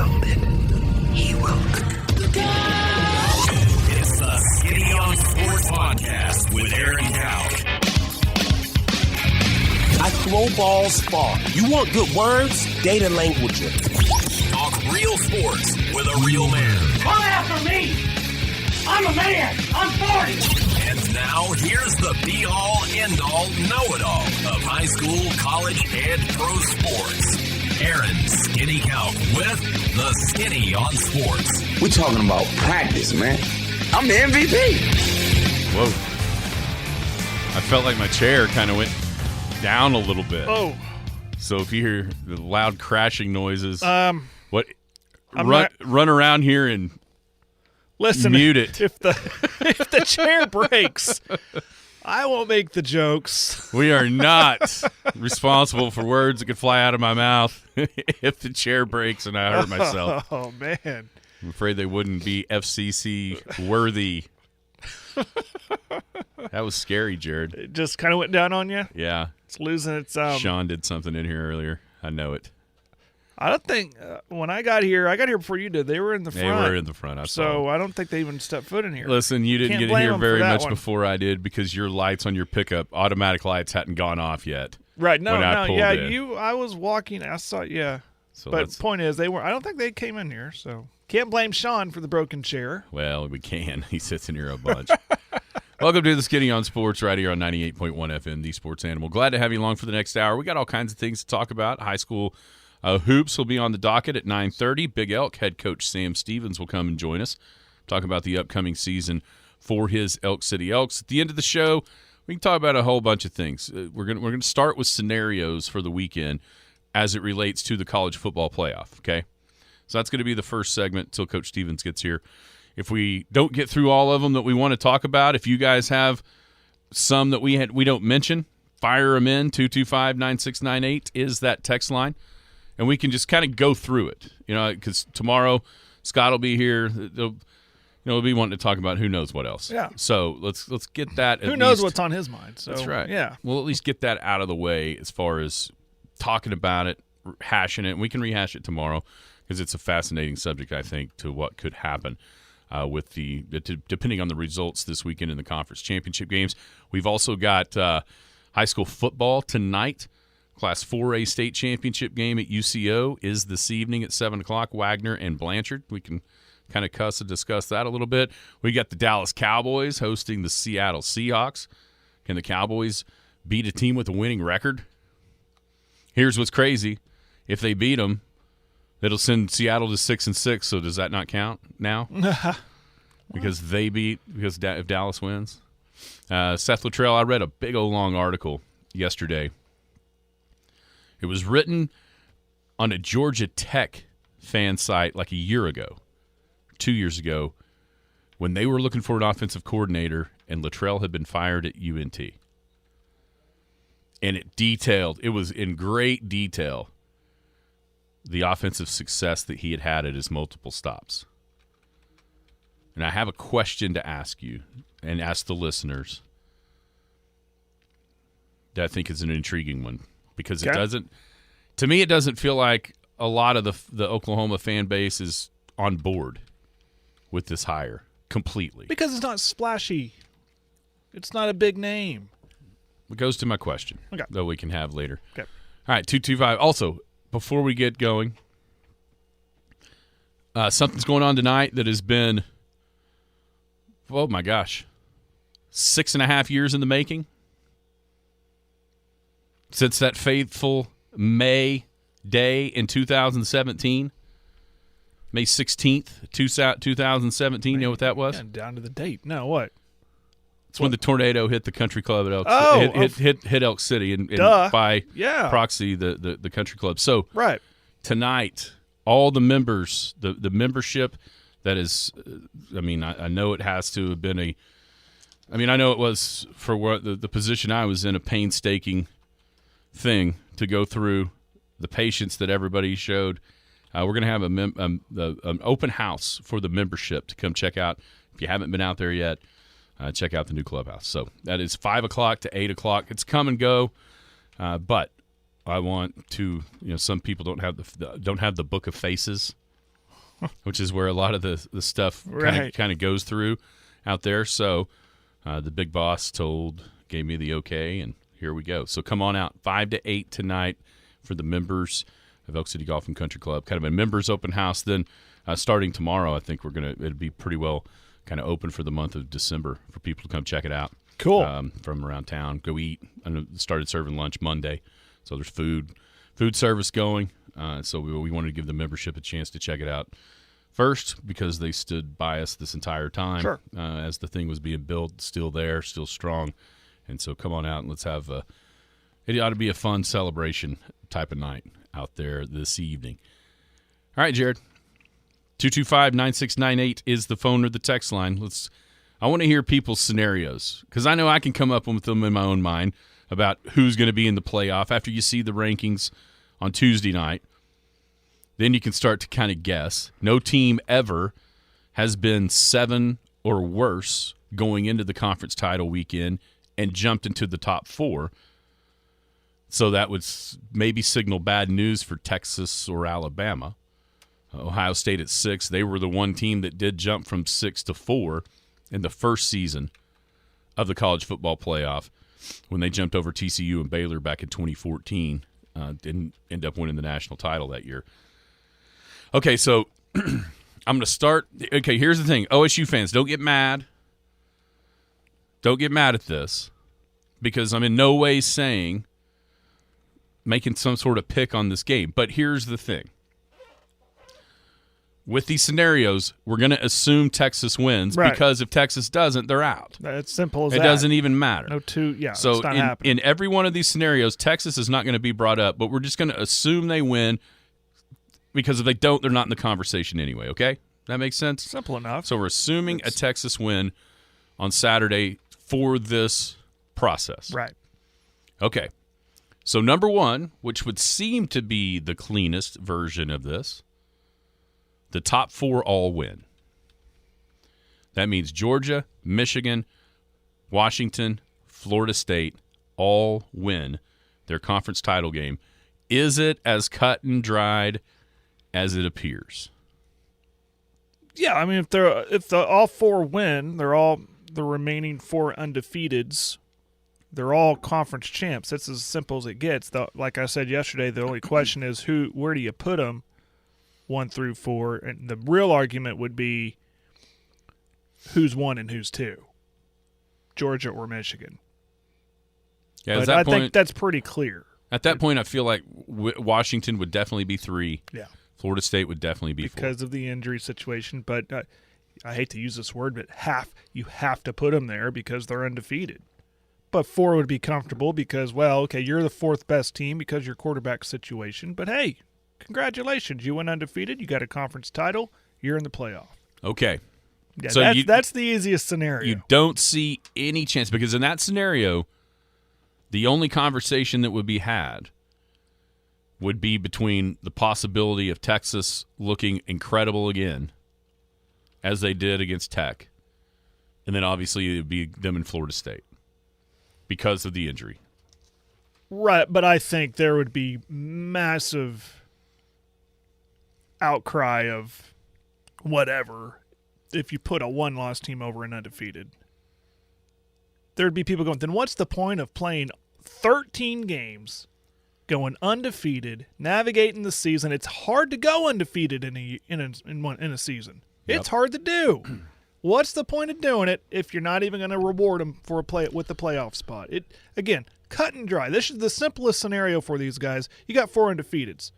grounded. He will. It's the Skinny on Sports Podcast with Aaron Elk. I throw balls far. You want good words? Data language. Talk real sports with a real man. Come after me! I'm a man! I'm 40! And now, here's the be-all, end-all, know-it-all of high school, college, and pro sports. Aaron Skinny Elk with the Skinny on Sports. We're talking about practice, man. I'm the MVP. Whoa. I felt like my chair kind of went down a little bit. Oh. So if you hear the loud crashing noises, Run around here and listen. Mute it. If the chair breaks, I won't make the jokes. we are not responsible for words that could fly out of my mouth if the chair breaks and I hurt myself. Oh man. I'm afraid they wouldn't be FCC worthy. That was scary, Jared. It just kind of went down on you. Yeah. It's losing its. Sean did something in here earlier. I know it. I don't think when I got here before you did. They were in the front. They were in the front. I saw. So I don't think they even stepped foot in here. Listen, you didn't Can't get blame here them very for that much one. before I did because your lights on your pickup, automatic lights, hadn't gone off yet. Right? No, when I pulled yeah. in. I was walking. I saw. Yeah. So But point is, they were. I don't think they came in here. So can't blame Sean for the broken chair. Well, we can. He sits in here a bunch. Welcome to the Skinny on Sports right here on 98.1 FM, the Sports Animal. Glad to have you along for the next hour. We got all kinds of things to talk about. High school hoops will be on the docket at 9:30. Big Elk head coach Sam Stevens will come and join us, talk about the upcoming season for his Elk City Elks. At the end of the show, we can talk about a whole bunch of things. We're going to start with scenarios for the weekend as it relates to the college football playoff, okay? So that's going to be the first segment until Coach Stevens gets here. If we don't get through all of them that we want to talk about, if you guys have some that we don't mention, fire them in. 225-9698 is that text line. And we can just kind of go through it, because tomorrow Scott will be here. We'll be wanting to talk about who knows what else. Yeah. So let's get that. Who knows what's on his mind? So, that's right. Yeah. We'll at least get that out of the way as far as talking about it, hashing it. And we can rehash it tomorrow because it's a fascinating subject, I think, to what could happen with depending on the results this weekend in the conference championship games. We've also got high school football tonight. Class 4A state championship game at UCO is this evening at 7 o'clock, Wagner and Blanchard. We can kind of discuss that a little bit. We got the Dallas Cowboys hosting the Seattle Seahawks. Can the Cowboys beat a team with a winning record? Here's what's crazy. If they beat them, it'll send Seattle to 6-6, so does that not count now? Because if Dallas wins? Seth Luttrell, I read a big old long article yesterday. It was written on a Georgia Tech fan site like a year ago, 2 years ago, when they were looking for an offensive coordinator and Luttrell had been fired at UNT. And it was in great detail, the offensive success that he had at his multiple stops. And I have a question to ask you and ask the listeners that I think is an intriguing one. Because it doesn't feel like a lot of the Oklahoma fan base is on board with this hire completely. Because it's not splashy. It's not a big name. It goes to my question that we can have later. Okay. All right, 225. Also, before we get going, something's going on tonight that has been, oh my gosh, 6.5 years in the making. Since that fateful May day in 2017, May 16th, 2017, you know what that was? Yeah, down to the date. No, what? It's when the tornado hit the country club at Elk hit Elk City and by proxy the country club. So right tonight, all the members, the membership that is, I know it has to have been I know it was for what the position I was in, a painstaking thing to go through, the patience that everybody showed. We're going to have an open house for the membership to come check out. If you haven't been out there yet, check out the new clubhouse. So that is 5 o'clock to 8 o'clock. It's come and go, but I want to. Some people don't have the book of faces which is where a lot of the stuff kind of goes through out there. So the big boss gave me the okay, and here we go. So come on out 5 to 8 tonight for the members of Elk City Golf and Country Club. Kind of a members open house. Then starting tomorrow, I think it'll be pretty well kind of open for the month of December for people to come check it out. Cool. From around town, go eat. I started serving lunch Monday, so there's food service going. So we wanted to give the membership a chance to check it out first because they stood by us this entire time. Sure. As the thing was being built, still there, still strong. And so come on out and let's have it ought to be a fun celebration type of night out there this evening. All right, Jared. 225-9698 is the phone or the text line. I want to hear people's scenarios because I know I can come up with them in my own mind about who's going to be in the playoff after you see the rankings on Tuesday night. Then you can start to kind of guess. No team ever has been 7 or worse going into the conference title weekend and jumped into the top 4. So that would maybe signal bad news for Texas or Alabama. Ohio State at 6. They were the one team that did jump from 6 to 4 in the first season of the college football playoff when they jumped over TCU and Baylor back in 2014. Didn't end up winning the national title that year. Okay, so I'm going to start. Okay, here's the thing. OSU fans, don't get mad. Don't get mad at this because I'm in no way making some sort of pick on this game. But here's the thing. With these scenarios, we're going to assume Texas wins because if Texas doesn't, they're out. It's simple as that. It doesn't even matter. So it's not happening. In every one of these scenarios, Texas is not going to be brought up, but we're just going to assume they win because if they don't, they're not in the conversation anyway, okay? That makes sense? Simple enough. So we're assuming a Texas win on Saturday for this process. Right. Okay. So number 1, which would seem to be the cleanest version of this, the top 4 all win. That means Georgia, Michigan, Washington, Florida State all win their conference title game. Is it as cut and dried as it appears? Yeah, I mean, if all 4 win, they're all the remaining 4 undefeateds. They're all conference champs. That's as simple as it gets. Like I said yesterday, the only question is where do you put them? 1 through 4, and the real argument would be who's 1 and who's 2, Georgia or Michigan. Yeah, but I think that's pretty clear. At that point, I feel like Washington would definitely be 3. Yeah, Florida State would definitely be 4 because of the injury situation. But I hate to use this word, but you have to put them there because they're undefeated. But 4 would be comfortable because, well, okay, you're the 4th best team because your quarterback situation. But hey, congratulations, you went undefeated. You got a conference title. You're in the playoff. Okay. Yeah, so that's the easiest scenario. You don't see any chance because in that scenario, the only conversation that would be had would be between the possibility of Texas looking incredible again, as they did against Tech, and then obviously it would be them in Florida State because of the injury. Right, but I think there would be massive outcry of whatever if you put a 1-loss team over an undefeated. There'd be people going, then what's the point of playing 13 games, going undefeated, navigating the season? It's hard to go undefeated in a season. Yep. It's hard to do. What's the point of doing it if you're not even going to reward them for with the playoff spot? Again, cut and dry. This is the simplest scenario for these guys. You got 4 undefeateds.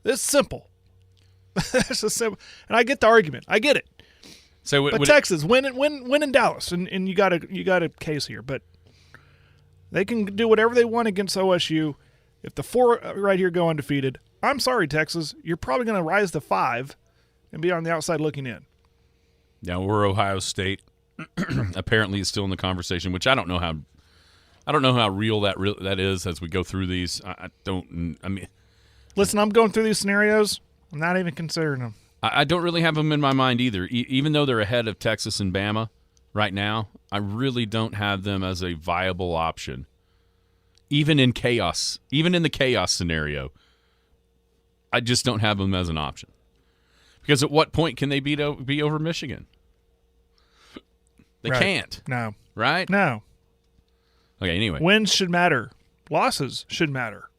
This is simple. This is simple. And I get the argument. I get it. So, but Texas win in Dallas, and you got a case here. But they can do whatever they want against OSU. If the 4 right here go undefeated, I'm sorry, Texas, you're probably going to rise to 5 and be on the outside looking in. Now we're Ohio State. Apparently, it's still in the conversation, which I don't know how real that is as we go through these. Listen, I'm going through these scenarios. I'm not even considering them. I don't really have them in my mind either. Even though they're ahead of Texas and Bama right now, I really don't have them as a viable option. Even in the chaos scenario, I just don't have them as an option. Because at what point can they be over Michigan? They Right. can't. No. Right? No. Okay, anyway. Wins should matter. Losses should matter.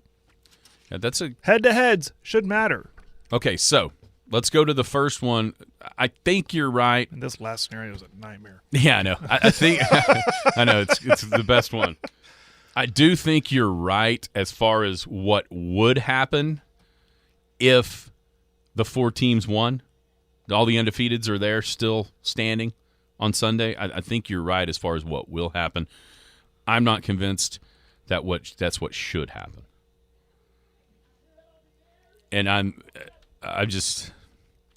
Yeah, that's a Head-to-heads should matter. Okay, so let's go to the first one. I think you're right. And this last scenario is a nightmare. Yeah, I know. I think I know it's the best one. I do think you're right as far as what would happen if the 4 teams won. All the undefeateds are there still standing on Sunday. I think you're right as far as what will happen. I'm not convinced that that's what should happen. And I'm just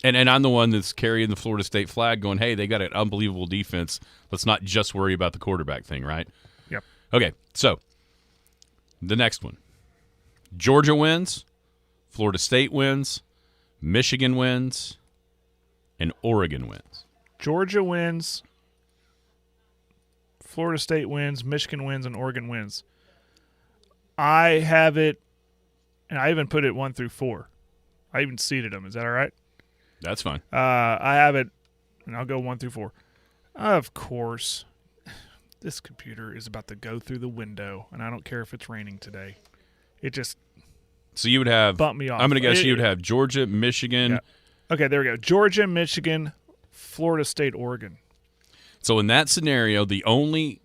and I'm the one that's carrying the Florida State flag going, hey, they got an unbelievable defense. Let's not just worry about the quarterback thing, right? Yep. Okay, so the next one. Georgia wins, Florida State wins, Michigan wins, and Oregon wins. Georgia wins, Florida State wins, Michigan wins, and Oregon wins. I have it, and I even put it 1 through 4. I even seeded them. Is that all right? That's fine. I have it, and I'll go 1 through 4. Of course, this computer is about to go through the window, and I don't care if it's raining today. It just So you would have bumped me off. I'm going to guess you would have Georgia, Michigan. Yeah. Okay, there we go. Georgia, Michigan, Florida State, Oregon. So in that scenario, the only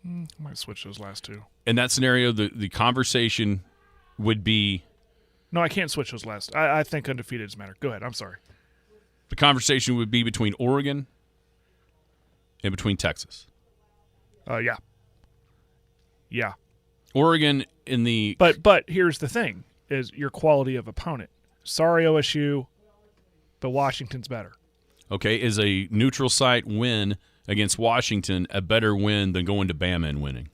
I might switch those last two. in that scenario the conversation would be No, I can't switch those last. I think undefeateds matter. Go ahead. I'm sorry. the conversation would be between Oregon and between Texas. Yeah. Yeah. Oregon in the But here's the thing, is your quality of opponent. Sorry, OSU, but Washington's better. Okay, is a neutral site win against Washington a better win than going to Bama and winning?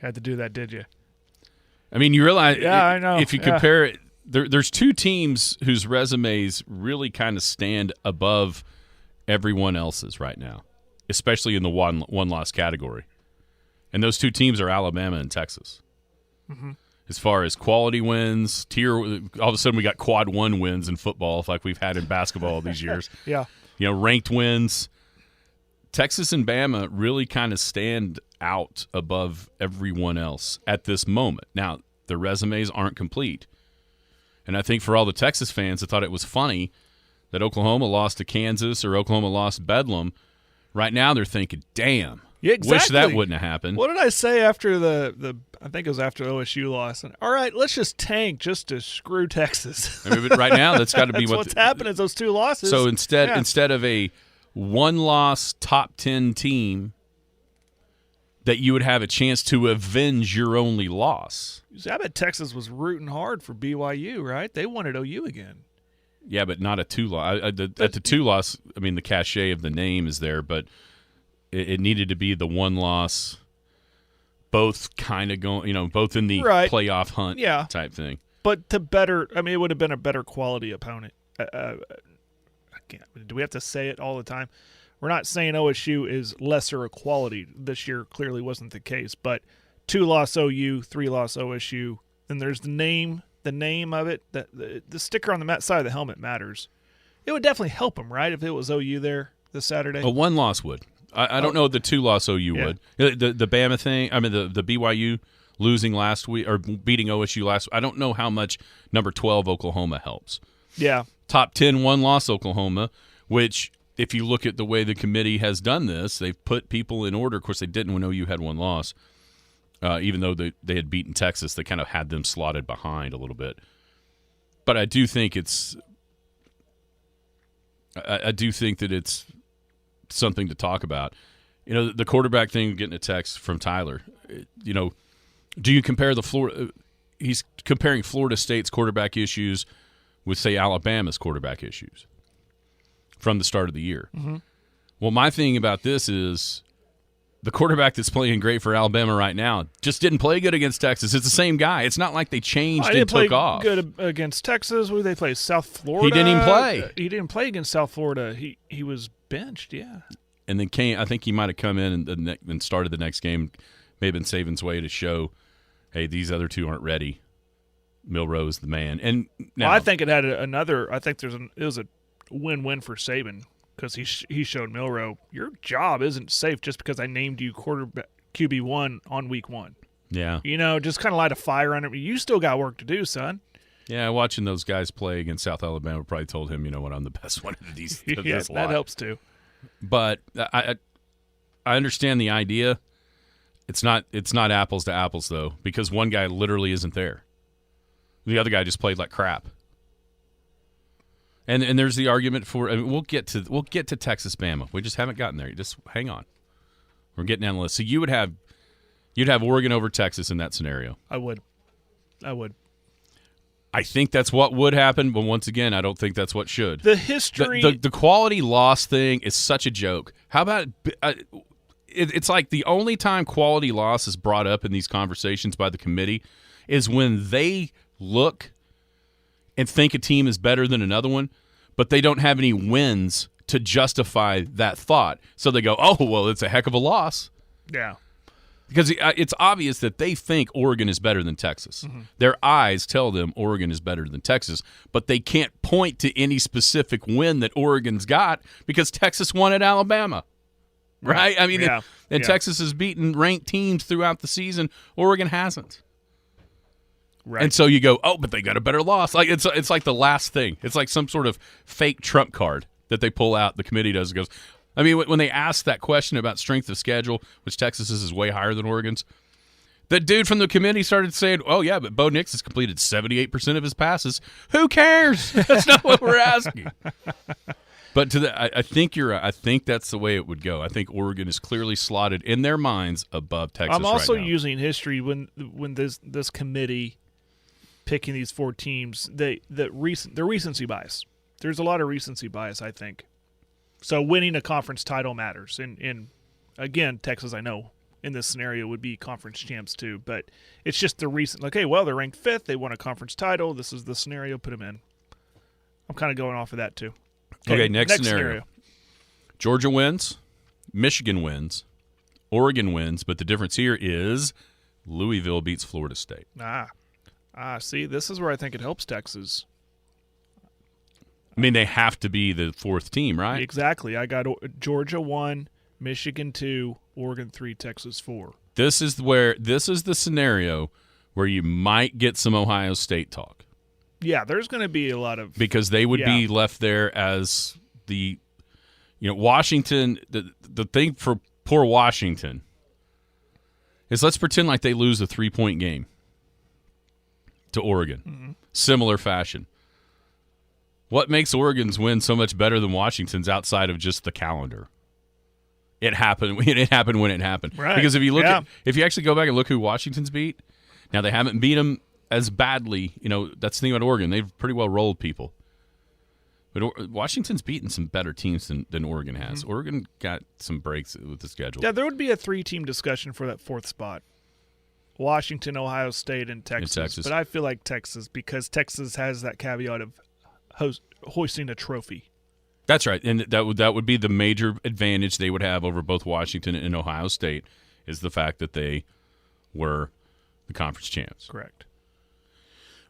Had to do that, did you? I mean, you realize I know. if you compare it, there's 2 teams whose resumes really kind of stand above everyone else's right now, especially in the one loss category. And those 2 teams are Alabama and Texas. Mm-hmm. As far as quality wins, all of a sudden we got quad 1 wins in football, like we've had in basketball all these years. Yeah. Ranked wins. Texas and Bama really kind of stand out above everyone else at this moment. Now, their resumes aren't complete. And I think for all the Texas fans that thought it was funny that Oklahoma lost to Kansas or Oklahoma lost Bedlam, right now they're thinking, damn, Yeah, exactly. wish that wouldn't have happened. What did I say after the I think it was after OSU loss? And, all right, let's just tank just to screw Texas. I mean, but right now that's got to be what's happened is those 2 losses. So instead of a 1-loss top 10 team, that you would have a chance to avenge your only loss. I bet Texas was rooting hard for BYU, right? They wanted OU again. Yeah, but not a 2-loss. At the 2-loss, I mean, the cachet of the name is there, but it needed to be the 1-loss, both kind of going, both in the playoff hunt type thing. But it would have been a better quality opponent. Do we have to say it all the time? We're not saying OSU is lesser a quality. This year clearly wasn't the case, but 2-loss OU, 3-loss OSU. Then there's the name of it. The sticker on the side of the helmet matters. It would definitely help them, right, if it was OU there this Saturday? A 1-loss would. I don't know if the 2-loss OU would. The Bama thing, I mean the BYU losing last week or beating OSU last week, I don't know how much number 12 Oklahoma helps. Yeah. Top 10 1-loss Oklahoma, which if you look at the way the committee has done this, they've put people in order. Of course, they didn't when OU had 1 loss. Even though they had beaten Texas, they kind of had them slotted behind a little bit. But I do think that it's something to talk about. The quarterback thing, getting a text from Tyler. Do you compare the Florida? He's comparing Florida State's quarterback issues with, say, Alabama's quarterback issues from the start of the year. Mm-hmm. Well, my thing about this is the quarterback that's playing great for Alabama right now just didn't play good against Texas. It's the same guy. It's not like they changed and took off. Good against Texas. Who did they play? South Florida. He didn't even play. He didn't play against South Florida. He was benched. Yeah. And then I think he might have come in and started the next game. May have been Saban's way to show, hey, these other 2 aren't ready. Milroe's the man. And now, Well, I think it had another. I think it was a win-win for Saban because he showed Milroe your job isn't safe just because I named you quarterback QB1 on week 1. yeah. Just kind of light a fire under me. You still got work to do, son. Yeah, watching those guys play against South Alabama probably told him, you know what, I'm the best one of these. Of Yeah, this that lot. helps too. But I understand the idea. It's not apples to apples though, because one guy literally isn't there. The other guy just played like crap. And there's the argument for. I mean, we'll get to Texas Bama. We just haven't gotten there. Just hang on. We're getting down the list. So you'd have Oregon over Texas in that scenario. I would. I think that's what would happen, but once again, I don't think that's what should. The history. The quality loss thing is such a joke. How about it's like the only time quality loss is brought up in these conversations by the committee is when they look and think a team is better than another one, but they don't have any wins to justify that thought. So they go, oh, well, it's a heck of a loss. Yeah. Because it's obvious that they think Oregon is better than Texas. Mm-hmm. Their eyes tell them Oregon is better than Texas, but they can't point to any specific win that Oregon's got because Texas won at Alabama. Right? I mean, Texas has beaten ranked teams throughout the season. Oregon hasn't. Right. And so you go, oh, but they got a better loss. Like it's like the last thing. It's like some sort of fake trump card that they pull out. The committee does. It goes, I mean, when they ask that question about strength of schedule, which Texas is way higher than Oregon's, the dude from the committee started saying, oh, yeah, but Bo Nix has completed 78% of his passes. Who cares? That's not what we're asking. But I think you're right. I think that's the way it would go. I think Oregon is clearly slotted in their minds above Texas. I'm also right now. using history when this committee picking these 4 teams, the recency bias. There's a lot of recency bias, I think. So winning a conference title matters. And again, Texas, I know, in this scenario would be conference champs too. But it's just the recent, like, hey, well, they're ranked 5th. They won a conference title. This is the scenario. Put them in. I'm kind of going off of that too. Okay, next scenario. Georgia wins. Michigan wins. Oregon wins. But the difference here is Louisville beats Florida State. See, this is where I think it helps Texas. I mean, they have to be the 4th team, right? Exactly. I got Georgia 1, Michigan 2, Oregon 3, Texas 4. This is the scenario where you might get some Ohio State talk. Yeah, there's going to be a lot of because they would be left there as the Washington. The thing for poor Washington is let's pretend like they lose a 3-point game to Oregon, similar fashion. What makes Oregon's win so much better than Washington's outside of just the calendar? It happened. It happened when it happened. Right. Because if you actually go back and look who Washington's beat, now they haven't beat them as badly. That's the thing about Oregon. They've pretty well rolled people. But Washington's beaten some better teams than Oregon has. Mm-hmm. Oregon got some breaks with the schedule. Yeah, there would be a 3-team discussion for that 4th spot. Washington, Ohio State, and Texas. But I feel like Texas, because Texas has that caveat of hoisting a trophy. That's right, and that would be the major advantage they would have over both Washington and Ohio State is the fact that they were the conference champs. Correct.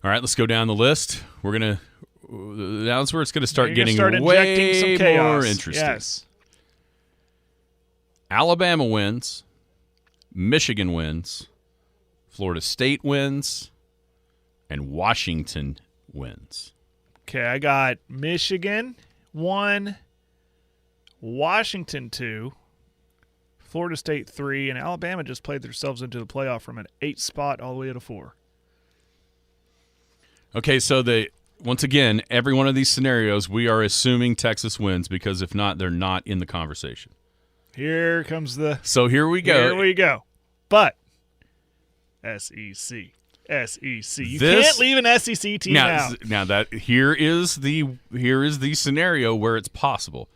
All right, let's go down the list. We're gonna that's where it's going to start getting way some chaos. More interesting. Yes. Alabama wins, Michigan wins, Florida State wins, and Washington wins. Okay, I got Michigan 1, Washington 2, Florida State 3, and Alabama just played themselves into the playoff from an 8 spot all the way to 4. Okay, so once again, every one of these scenarios, we are assuming Texas wins because if not, they're not in the conversation. Here comes So here we go. Here we go. But SEC. You can't leave an SEC team out. Now that here is the scenario where it's possible.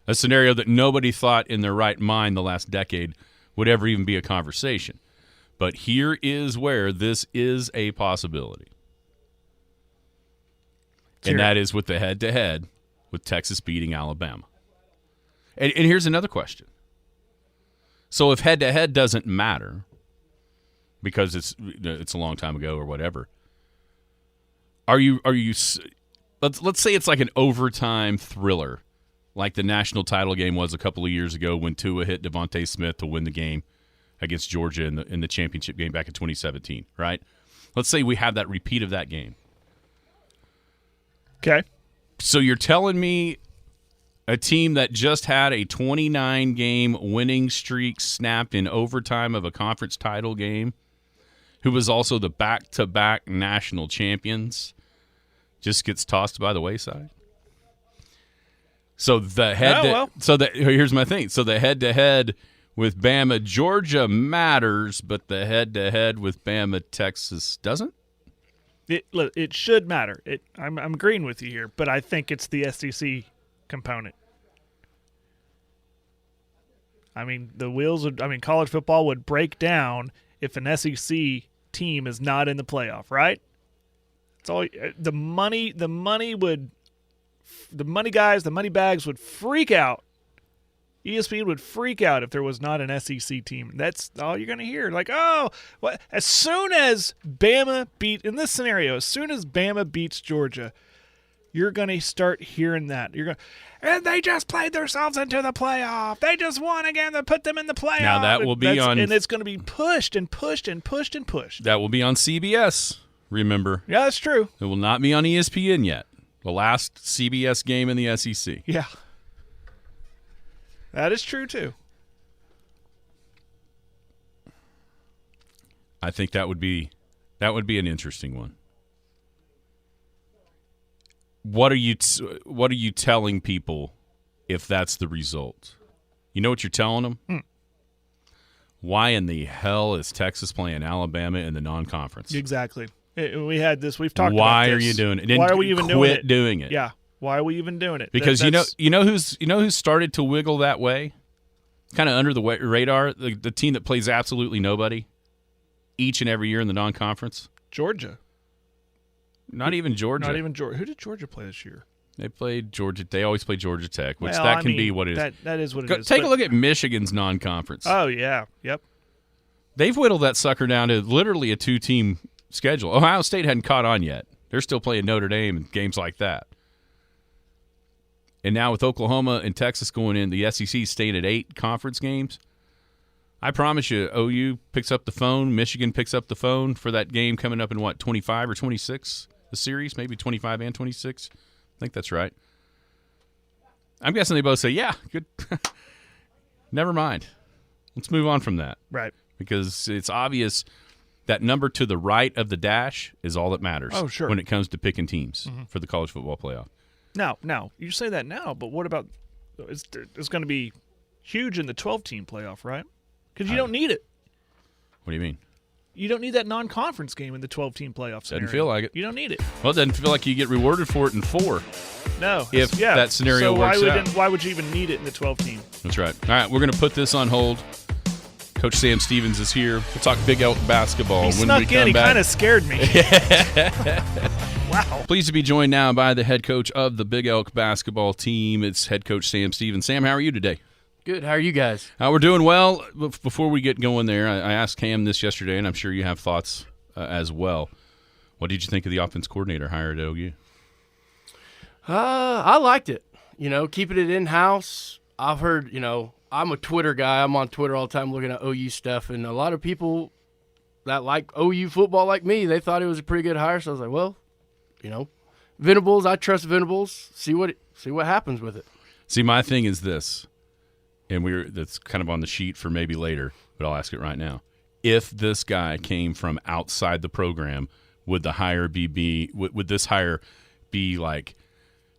A scenario that nobody thought in their right mind the last decade would ever even be a conversation. But here is where this is a possibility. And that is with the head-to-head with Texas beating Alabama. And here's another question. So if head-to-head doesn't matter because it's a long time ago or whatever, Are you let's say it's like an overtime thriller, like the national title game was a couple of years ago when Tua hit Devontae Smith to win the game against Georgia in the championship game back in 2017, right? Let's say we have that repeat of that game. Okay. So you're telling me a team that just had a 29-game winning streak snapped in overtime of a conference title game, who was also the back-to-back national champions, just gets tossed by the wayside? So here's my thing. So the head-to-head with Bama, Georgia matters, but the head-to-head with Bama, Texas doesn't? It should matter. I'm agreeing with you here, but I think it's the SEC component. I mean, college football would break down if an SEC team is not in the playoff, right? It's all the money guys, the money bags would freak out. ESPN would freak out if there was not an SEC team. That's all you're going to hear. Like, as soon as Bama beats Georgia, you're going to start hearing that. And they just played themselves into the playoff. They just won again to put them in the playoff. Now that will be and it's going to be pushed and pushed and pushed and pushed. That will be on CBS, remember. Yeah, that's true. It will not be on ESPN yet. The last CBS game in the SEC. Yeah. That is true, too. I think that would be an interesting one. What are you telling people if that's the result? You know what you're telling them? Why in the hell is Texas playing Alabama in the non-conference? Exactly. We had this. We've talked about this. Why are you doing it? Why are we even doing it? Yeah. Why are we even doing it? Because you know who's started to wiggle that way, kind of under the radar. The team that plays absolutely nobody, each and every year in the non-conference. Georgia. Not even Georgia. Who did Georgia play this year? They played Georgia. They always play Georgia Tech, which can be what it is. That is what it is. Take a look at Michigan's non-conference. Oh yeah, yep. They've whittled that sucker down to literally a 2-team schedule. Ohio State hadn't caught on yet. They're still playing Notre Dame and games like that. And now with Oklahoma and Texas going in, the SEC staying at 8 conference games, I promise you, OU picks up the phone, Michigan picks up the phone for that game coming up in, 25 or 26, the series, maybe 25 and 26. I think that's right. I'm guessing they both say, yeah, good. Never mind. Let's move on from that. Right. Because it's obvious that number to the right of the dash is all that matters. Oh, sure. When it comes to picking teams for the college football playoff. Now, you say that now, but what about it's going to be huge in the 12-team playoff, right? Because you don't need it. What do you mean? You don't need that non-conference game in the 12-team playoff scenario. Doesn't feel like it. You don't need it. Well, it doesn't feel like you get rewarded for it in 4. No. If that scenario works out. Why would you even need it in the 12-team? That's right. All right, we're going to put this on hold. Coach Sam Stevens is here. We'll talk Big Elk basketball. He snuck in. He kind of scared me. Wow. Pleased to be joined now by the head coach of the Big Elk basketball team. It's head coach Sam Stevens. Sam, how are you today? Good. How are you guys? We're doing well. Before we get going there, I asked Cam this yesterday, and I'm sure you have thoughts as well. What did you think of the offense coordinator hired at OU? I liked it. Keeping it in-house. I've heard, I'm a Twitter guy. I'm on Twitter all the time looking at OU stuff, and a lot of people that like OU football like me, they thought it was a pretty good hire. So I was like, well, Venables, I trust Venables. See what happens with it. See, my thing is this, and that's kind of on the sheet for maybe later, but I'll ask it right now. If this guy came from outside the program, would the hire would this hire be like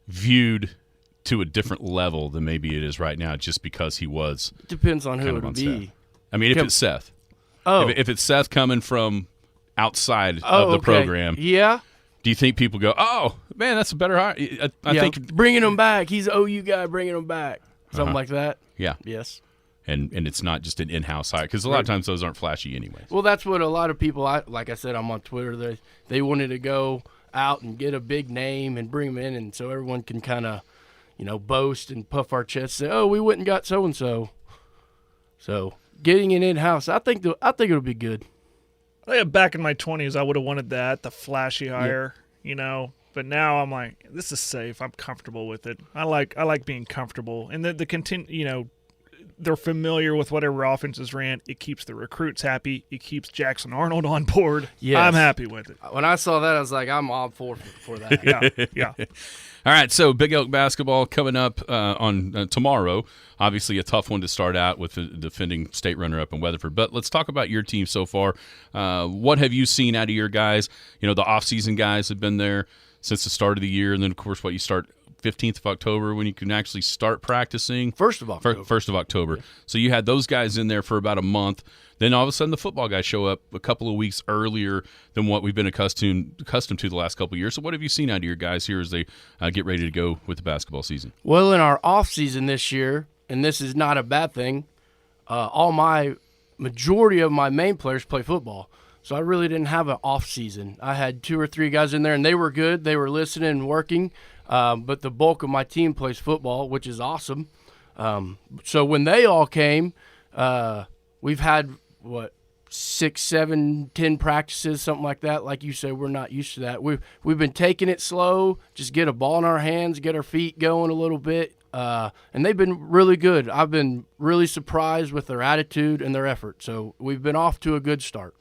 viewed to a different level than maybe it is right now, just because he was? Depends on who it would be. I mean, if it's Seth. Oh, if it's Seth coming from outside of the program, yeah. Do you think people go, "Oh man, that's a better hire"? I think bringing him back. He's an OU guy, bringing him back, something like that. Yeah. Yes. And it's not just an in-house hire, because a lot of times those aren't flashy anyways. Well, that's what a lot of people. Like I said, I'm on Twitter. They wanted to go out and get a big name and bring him in, and so everyone can kind of, boast and puff our chest, say, "Oh, we went and got so and so." So getting it in-house, I think it'll be good. Back in my 20s, I would have wanted that, the flashy hire. But now I'm like, this is safe. I'm comfortable with it. I like being comfortable, and they're familiar with whatever offenses ran. It keeps the recruits happy. It keeps Jackson Arnold on board. Yes. I'm happy with it. When I saw that, I was like, I'm all for that. Yeah. All right, so Big Elk basketball coming up on tomorrow. Obviously a tough one to start out with the defending state runner-up in Weatherford. But let's talk about your team so far. What have you seen out of your guys? The off-season guys have been there since the start of the year. And then, of course, you start 15th of October when you can actually start practicing. 1st of October. 1st of October. Yeah. So you had those guys in there for about a month. Then all of a sudden the football guys show up a couple of weeks earlier than what we've been accustomed to the last couple of years. So what have you seen out of your guys here as they get ready to go with the basketball season? Well, in our off season this year, and this is not a bad thing, majority of my main players play football. So I really didn't have an off season. I had 2 or 3 guys in there, and they were good. They were listening and working. But the bulk of my team plays football, which is awesome. So when they all came, we've had, 6, 7, 10 practices, something like that. Like you said, we're not used to that. We've been taking it slow, just get a ball in our hands, get our feet going a little bit. And they've been really good. I've been really surprised with their attitude and their effort. So we've been off to a good start.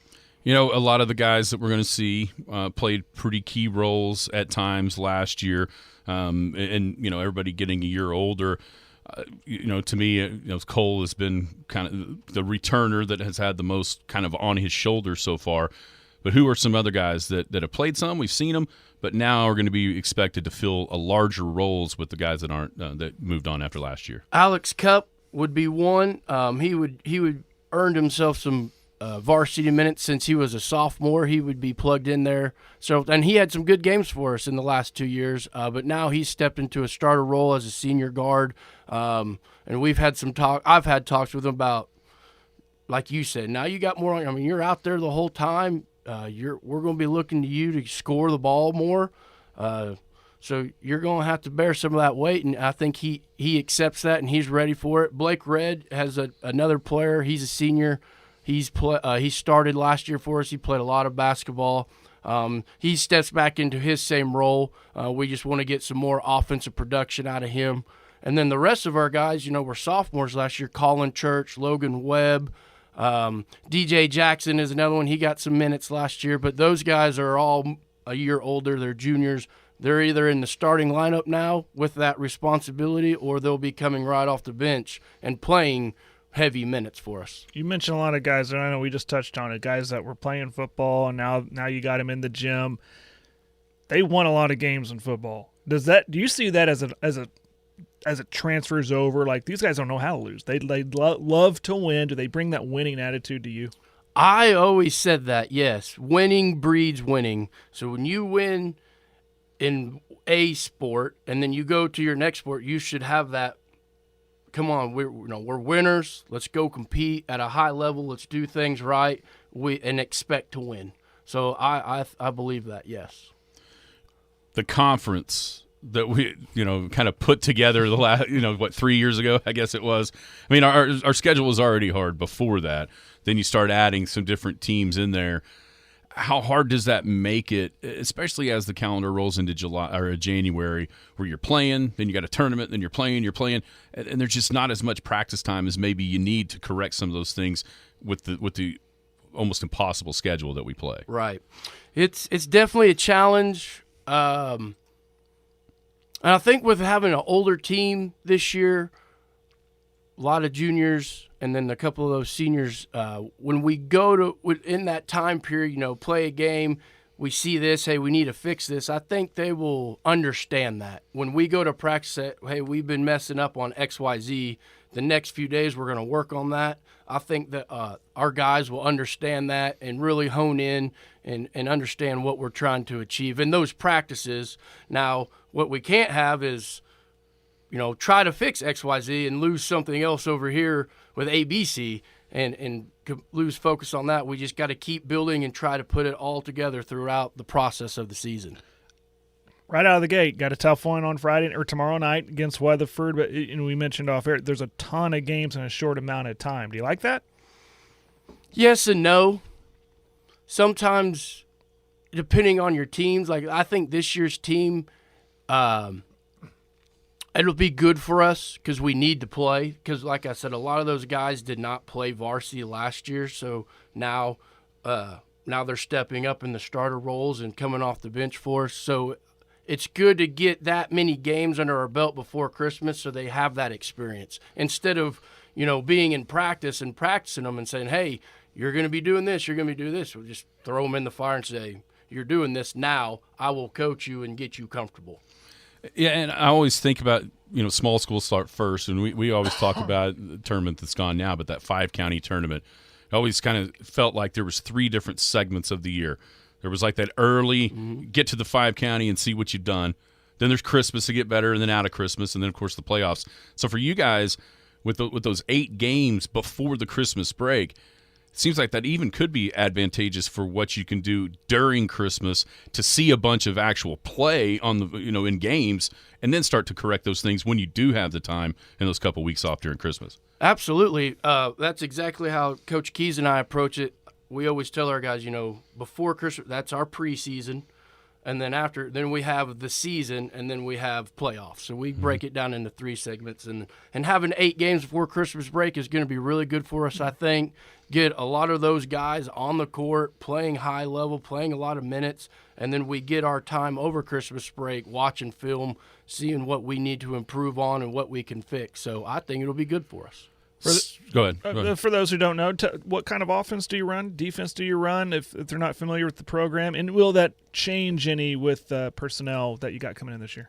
A lot of the guys that we're going to see played pretty key roles at times last year. And everybody getting a year older. To me, Cole has been kind of the returner that has had the most kind of on his shoulders so far. But who are some other guys that have played some? We've seen them, but now are going to be expected to fill a larger roles with the guys that aren't that moved on after last year. Alex Cup would be one. He would earned himself some varsity minutes since he was a sophomore. He would be plugged in there. And he had some good games for us in the last 2 years. But now he's stepped into a starter role as a senior guard. And we've had some talk. I've had talks with him about, like you said, now you got more. You're out there the whole time. We're going to be looking to you to score the ball more. So you're going to have to bear some of that weight, and I think he accepts that, and he's ready for it. Blake Red has another player. He's a senior. He started last year for us. He played a lot of basketball. He steps back into his same role. We just want to get some more offensive production out of him. And then the rest of our guys, were sophomores last year. Colin Church, Logan Webb, DJ Jackson is another one. He got some minutes last year. But those guys are all a year older. They're juniors. They're either in the starting lineup now with that responsibility, or they'll be coming right off the bench and playing heavy minutes for us. You mentioned a lot of guys, and I know we just touched on it, guys that were playing football, and now you got them in the gym. They won a lot of games in football. Do you see that as it transfers over? Like, these guys don't know how to lose. They love to win. Do they bring that winning attitude to you? I always said that, yes. Winning breeds winning. So when you win in a sport and then you go to your next sport, you should have that. Come on, we're winners. Let's go compete at a high level. Let's do things right. And expect to win. So I believe that, yes. The conference that we kind of put together the last 3 years ago, I guess it was. I mean, our schedule was already hard before that. Then you start adding some different teams in there. How hard does that make it, especially as the calendar rolls into July or January, where you're playing, then you got a tournament, then you're playing, and there's just not as much practice time as maybe you need to correct some of those things with the almost impossible schedule that we play. Right. It's definitely a challenge. And I think with having an older team this year, a lot of juniors, and then a couple of those seniors, when we go to in that time period, play a game, we see this, hey, we need to fix this. I think they will understand that. When we go to practice, hey, we've been messing up on XYZ, the next few days we're going to work on that. I think that our guys will understand that and really hone in and understand what we're trying to achieve in those practices. Now, what we can't have is, try to fix XYZ and lose something else over here with ABC and lose focus on that. We just got to keep building and try to put it all together throughout the process of the season. Right out of the gate, got a tough one on Friday or tomorrow night against Weatherford, but we mentioned off air, there's a ton of games in a short amount of time. Do you like that? Yes and no. Sometimes depending on your teams, like I think this year's team, it'll be good for us because we need to play. Because, like I said, a lot of those guys did not play varsity last year, so now they're stepping up in the starter roles and coming off the bench for us. So it's good to get that many games under our belt before Christmas so they have that experience instead of, being in practice and practicing them and saying, hey, you're going to be doing this, you're going to be doing this. We'll just throw them in the fire and say, you're doing this now. I will coach you and get you comfortable. Yeah, and I always think about, small schools start first, and we always talk about the tournament that's gone now, but that 5-county tournament, it always kind of felt like there was 3 different segments of the year. There was like that early, get to the 5-county and see what you've done. Then there's Christmas to get better, and then out of Christmas, and then, of course, the playoffs. So for you guys, with those 8 games before the Christmas break, it seems like that even could be advantageous for what you can do during Christmas to see a bunch of actual play on the in games, and then start to correct those things when you do have the time in those couple weeks off during Christmas. Absolutely. That's exactly how Coach Keys and I approach it. We always tell our guys, before Christmas, that's our preseason. And then we have the season, and then we have playoffs. So we break it down into 3 segments. And having 8 games before Christmas break is going to be really good for us, I think. Get a lot of those guys on the court, playing high level, playing a lot of minutes. And then we get our time over Christmas break watching film, seeing what we need to improve on and what we can fix. So I think it'll be good for us. Go ahead. For those who don't know, what kind of offense do you run? Defense do you run if they're not familiar with the program? And will that change any with personnel that you got coming in this year?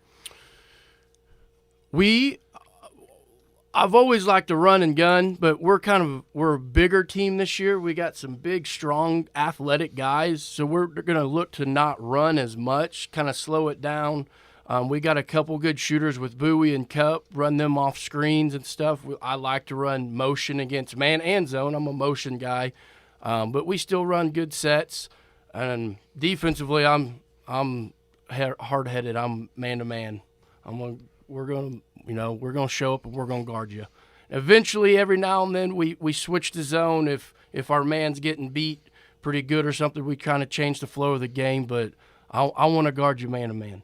I've always liked to run and gun, but we're a bigger team this year. We got some big, strong, athletic guys, so we're going to look to not run as much, kind of slow it down. We got a couple good shooters with Bowie and Cup, run them off screens and stuff. I like to run motion against man and zone. I'm a motion guy, but we still run good sets. And defensively, I'm hard-headed. I'm man-to-man. We're gonna show up and we're gonna guard you. Eventually, every now and then, we switch the zone if our man's getting beat pretty good or something. We kind of change the flow of the game, but I want to guard you man-to-man.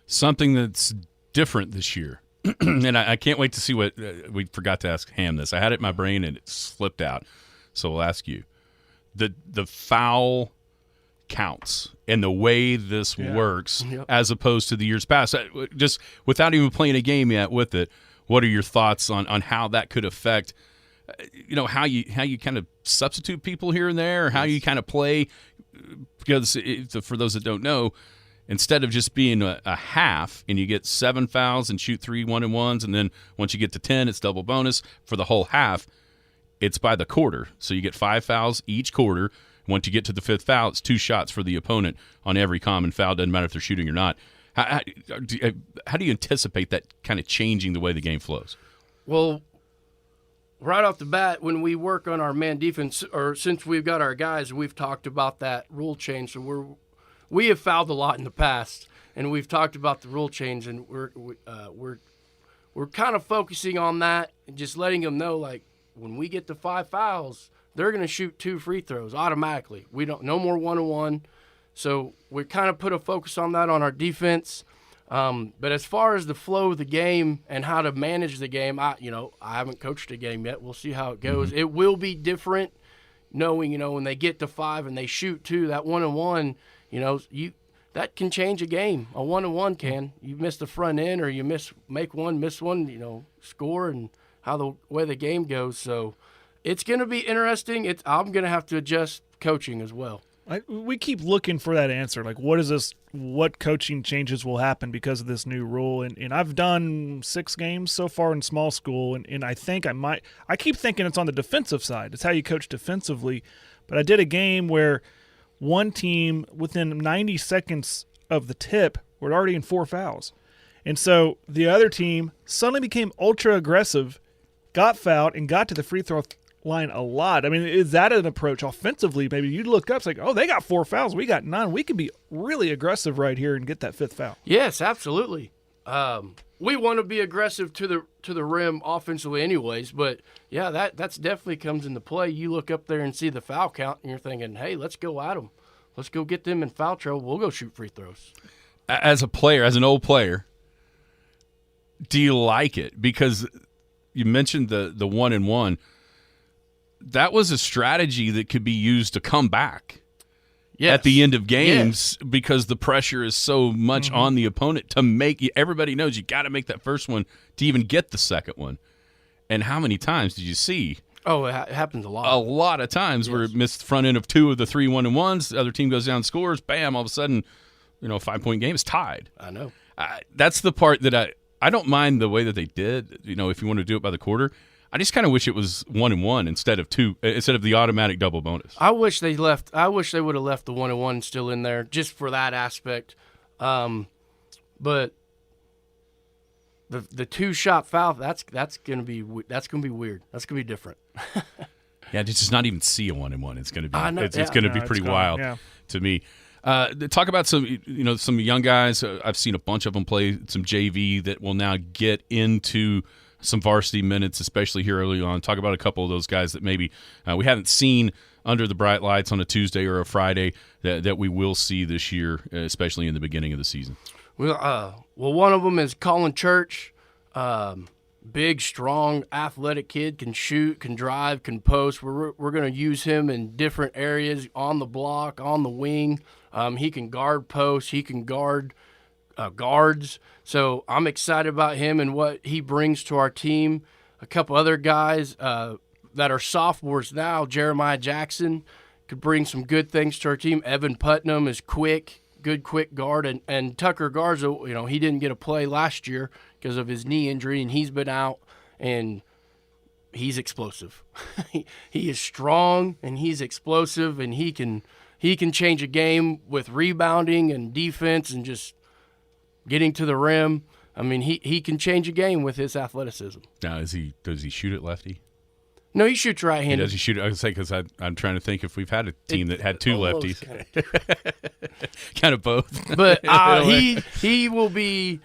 Something that's different this year, and I can't wait to see what we forgot to ask Ham this. I had it in my brain and it slipped out, so we'll ask you. The foul counts and the way this works as opposed to the years past. Just without even playing a game yet with it, what are your thoughts on how that could affect how you kind of substitute people here and there, or how you kind of play? Because for those that don't know, instead of just being a half and you get 7 fouls and shoot 3 1-and-1s, and then once you get to 10, it's double bonus. For the whole half, it's by the quarter. So you get 5 fouls each quarter. Once you get to the 5th foul, it's 2 shots for the opponent on every common foul. Doesn't matter if they're shooting or not. How do you anticipate that kind of changing the way the game flows? Well, right off the bat, when we work on our man defense, or since we've got our guys, we've talked about that rule change. So we have fouled a lot in the past, and we've talked about the rule change, and we're kind of focusing on that and just letting them know, like, when we get to 5 fouls, they're going to shoot 2 free throws automatically. No more 1-on-1. So we kind of put a focus on that on our defense. But as far as the flow of the game and how to manage the game, I haven't coached a game yet. We'll see how it goes. Mm-hmm. It will be different knowing, when they get to 5 and they shoot 2, that 1-on-1, that can change a game. A 1-on-1 can. You miss the front end, or you miss one, score, and how the way the game goes. So it's going to be interesting. I'm going to have to adjust coaching as well. We keep looking for that answer. Like, what coaching changes will happen because of this new rule? And I've done 6 games so far in small school, and I think I keep thinking it's on the defensive side. It's how you coach defensively. But I did a game where one team, within 90 seconds of the tip, were already in 4 fouls. And so the other team suddenly became ultra aggressive, got fouled, and got to the free throw line a lot. I mean, is that an approach offensively? Maybe you'd look up, it's like, oh, they got 4 fouls, we got 9. We could be really aggressive right here and get that 5th foul. Yes, absolutely. We want to be aggressive to the rim offensively anyways, but yeah, that's definitely comes into play. You look up there and see the foul count, and you're thinking, hey, let's go at them. let's go get them in foul trouble. We'll go shoot free throws. As a player, as an old player, do you like it? Because you mentioned the 1-and-1. That was a strategy that could be used to come back at the end of games because the pressure is so much on the opponent to make – everybody knows you got to make that first one to even get the second one. And how many times did you see – Oh, it happens a lot. A lot of times where it missed the front end of 2 of the 3 1-and-1s. The other team goes down, scores, bam, all of a sudden, a 5-point game is tied. I know. That's the part that I don't mind the way that they did, if you want to do it by the quarter. I just kind of wish it was 1-and-1 instead of the automatic double bonus. I wish they would have left the 1-and-1 still in there just for that aspect. But the 2-shot foul, that's gonna be weird. That's gonna be different. Yeah, just not even see a 1-and-1. It's gonna be it's gonna be pretty wild to me. Talk about some young guys. I've seen a bunch of them play some JV that will now get into some varsity minutes, especially here early on. Talk about a couple of those guys that maybe we haven't seen under the bright lights on a Tuesday or a Friday that we will see this year, especially in the beginning of the season. Well, one of them is Colin Church. Big, strong, athletic kid, can shoot, can drive, can post. We're going to use him in different areas, on the block, on the wing. He can guard posts. He can guard guards. So I'm excited about him and what he brings to our team. A couple other guys that are sophomores now, Jeremiah Jackson, could bring some good things to our team. Evan Putnam is quick guard, and Tucker Garza, he didn't get a play last year because of his knee injury, and he's been out, and he's explosive. He is strong, and he's explosive, and he can change a game with rebounding and defense and just getting to the rim. I mean, he can change a game with his athleticism. Now, does he shoot at lefty? No, he shoots right-handed. Does he shoot? I was say because I'm trying to think if we've had a team that had 2 lefties. Kind of both. But he will be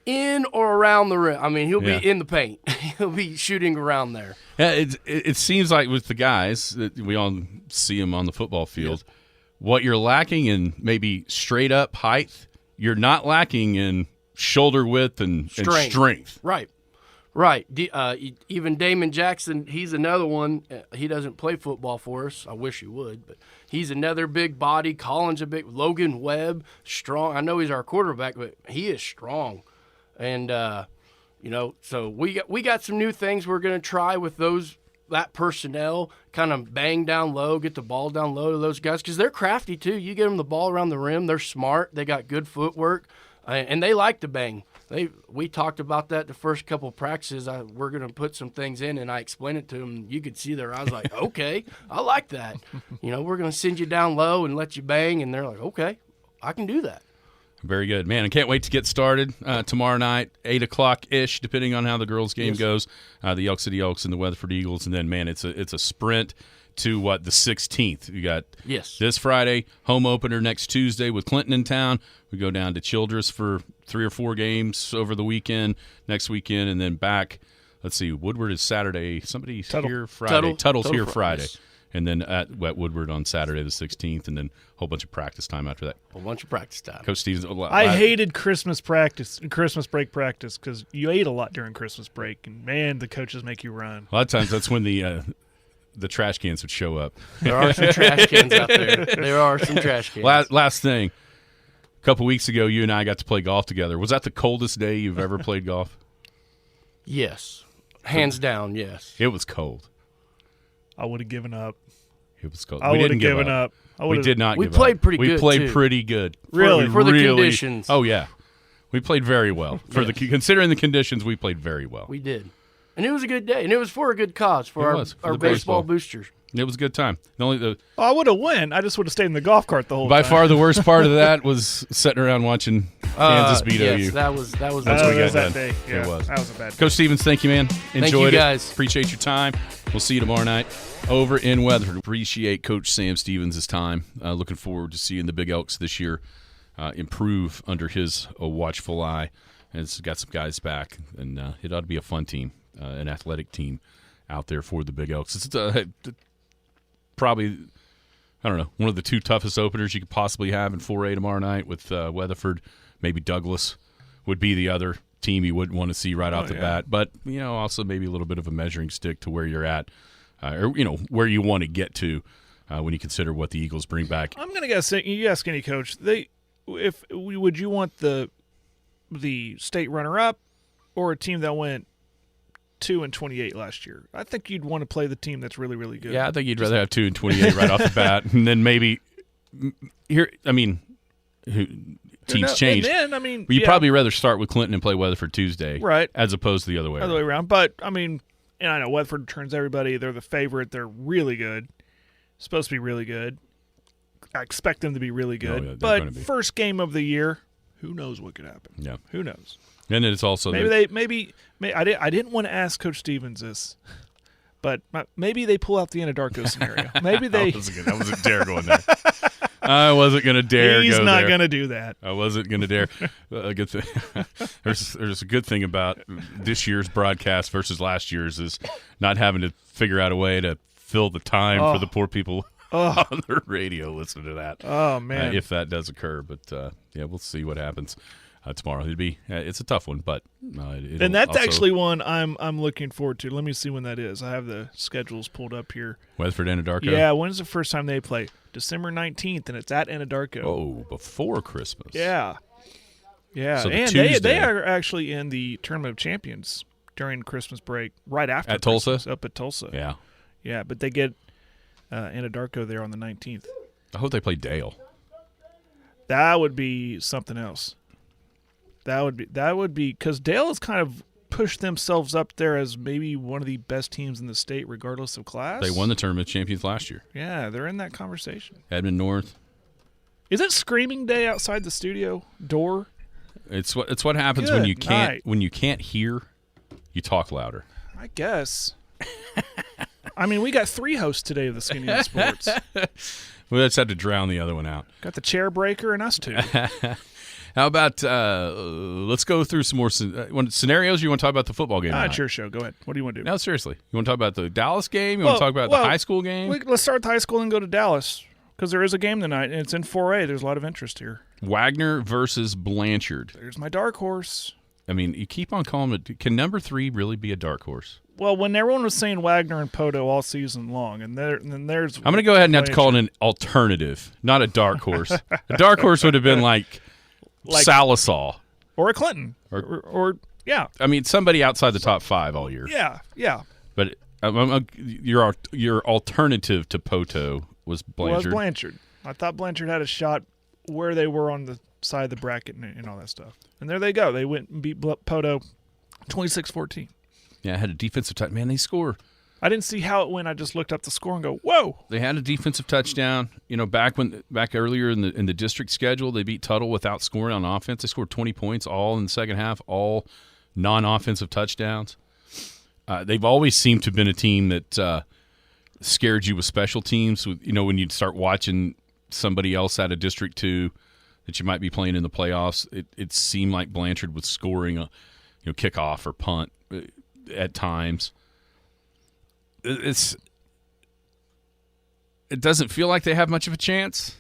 in or around the rim. I mean, he'll be in the paint. He'll be shooting around there. Yeah, it seems like with the guys that we all see them on the football field, what you're lacking in maybe straight up height, you're not lacking in shoulder width and strength. Right. Even Damon Jackson, he's another one. He doesn't play football for us. I wish he would, but he's another big body. Colin's a big. Logan Webb, strong. I know he's our quarterback, but he is strong. And so we got some new things we're going to try with that personnel. Kind of bang down low, get the ball down low to those guys because they're crafty too. You get them the ball around the rim, they're smart. They got good footwork, and they like to bang. We talked about that the first couple practices. We're going to put some things in, and I explained it to them. You could see their eyes like, okay, I like that. We're going to send you down low and let you bang, and they're like, okay, I can do that. Very good, man. I can't wait to get started tomorrow night, 8 o'clock-ish, depending on how the girls' game goes. The Elk City Elks and the Weatherford Eagles, and then, man, it's a sprint to the 16th. You got this Friday, home opener next Tuesday with Clinton in town. We go down to Childress for 3 or 4 games over the weekend, next weekend, and then back. Let's see, Woodward is Saturday. Somebody's here Friday. Tuttle's here Friday. And then at Woodward on Saturday the 16th, and then a whole bunch of practice time after that. A bunch of practice time. Coach Stevens. I hated Christmas break practice because you ate a lot during Christmas break, and, man, the coaches make you run. A lot of times that's when the trash cans would show up. There are some trash cans out there. There are some trash cans. Last thing. A couple weeks ago, you and I got to play golf together. Was that the coldest day you've ever played golf? Yes. Hands down, yes. It was cold. I would have given up. It was cold. I would have given up. We did not give up. We played pretty good, We played pretty good. Really? For the conditions. Oh, yeah. We played very well. Considering the conditions, we played very well. We did. And it was a good day. And it was for a good cause, for our baseball boosters. It was a good time. I would have won. I just would have stayed in the golf cart the whole time. By far, the worst part of that was sitting around watching Kansas beat OU. Yes, that was That's what we got that done. day. Yeah, it was. That was a bad day. Coach Stevens, thank you, man. Enjoyed you guys. Appreciate your time. We'll see you tomorrow night over in Weatherford. Appreciate Coach Sam Stevens' time. Looking forward to seeing the Big Elks this year improve under his watchful eye. And it's got some guys back, and it ought to be a fun team, an athletic team out there for the Big Elks. It's probably I don't know, one of the two toughest openers you could possibly have in 4A tomorrow night with Weatherford. Maybe Douglas would be the other team you wouldn't want to see right off the bat. But, also maybe a little bit of a measuring stick to where you're at or, where you want to get to when you consider what the Eagles bring back. I'm going to guess, you ask any coach, would you want the state runner-up or a team that went 2-28 last year? I think you'd want to play the team that's really, really good. Yeah, I think you'd rather have 2-28 right off the bat, and then maybe here. I mean, teams change. And then, you'd probably rather start with Clinton and play Weatherford Tuesday, right, as opposed to the other way around. But and I know Weatherford turns everybody. They're the favorite. They're really good. Supposed to be really good. I expect them to be really good. Yeah, but first game of the year, who knows what could happen? Yeah, who knows? And it's also maybe I didn't want to ask Coach Stevens this, but maybe they pull out the Anadarko scenario. Maybe they. I wasn't dare going there. I wasn't going to dare. He's go not there. going to do that. I wasn't going to dare. A good thing. There's a good thing about this year's broadcast versus last year's is not having to figure out a way to fill the time for the poor people on the radio listening to that. Oh man, if that does occur, but we'll see what happens. Tomorrow it's a tough one, but and that's actually one I'm looking forward to. Let me see when that is. I have the schedules pulled up here. Weatherford Anadarko. Yeah, when's the first time they play? December 19th, and it's at Anadarko. Oh, before Christmas. Yeah. So and they are actually in the Tournament of Champions during Christmas break, right after at Christmas, Tulsa. up at Tulsa. Yeah, but they get Anadarko there on the 19th. I hope they play Dale. That would be something else. That would be because Dale has kind of pushed themselves up there as maybe one of the best teams in the state, regardless of class. They won the tournament champions last year. Yeah, they're in that conversation. Edmond North. Is it screaming day outside the studio door? It's what happens when you can't hear. You talk louder. I guess. We got 3 hosts today of the Skinny on Sports. We just had to drown the other one out. Got the chair breaker and us 2. How about let's go through some more scenarios? You want to talk about the football game? It's your show. Go ahead. What do you want to do? No, seriously. You want to talk about the Dallas game? You want to talk about the high school game? Let's start with high school and go to Dallas because there is a game tonight, and it's in 4A. There's a lot of interest here. Wagner versus Blanchard. There's my dark horse. You keep on calling it. Can number 3 really be a dark horse? Well, when everyone was saying Wagner and Poto all season long, and there's I'm going to go ahead and have to call it an alternative, not a dark horse. A dark horse would have been like Salisaw. Or a Clinton. Or yeah. Somebody outside the top 5 all year. Yeah. But your alternative to Poto was Blanchard. I thought Blanchard had a shot where they were on the side of the bracket and all that stuff. And there they go. They went and beat Poto 26-14. Yeah, had a defensive touchdown. Man, they score. I didn't see how it went. I just looked up the score and go, whoa. They had a defensive touchdown. Back earlier in the district schedule, they beat Tuttle without scoring on offense. They scored 20 points all in the second half, all non-offensive touchdowns. They've always seemed to have been a team that scared you with special teams. When you'd start watching somebody else out of District 2 that you might be playing in the playoffs, it seemed like Blanchard was scoring a kickoff or punt at times. It doesn't feel like they have much of a chance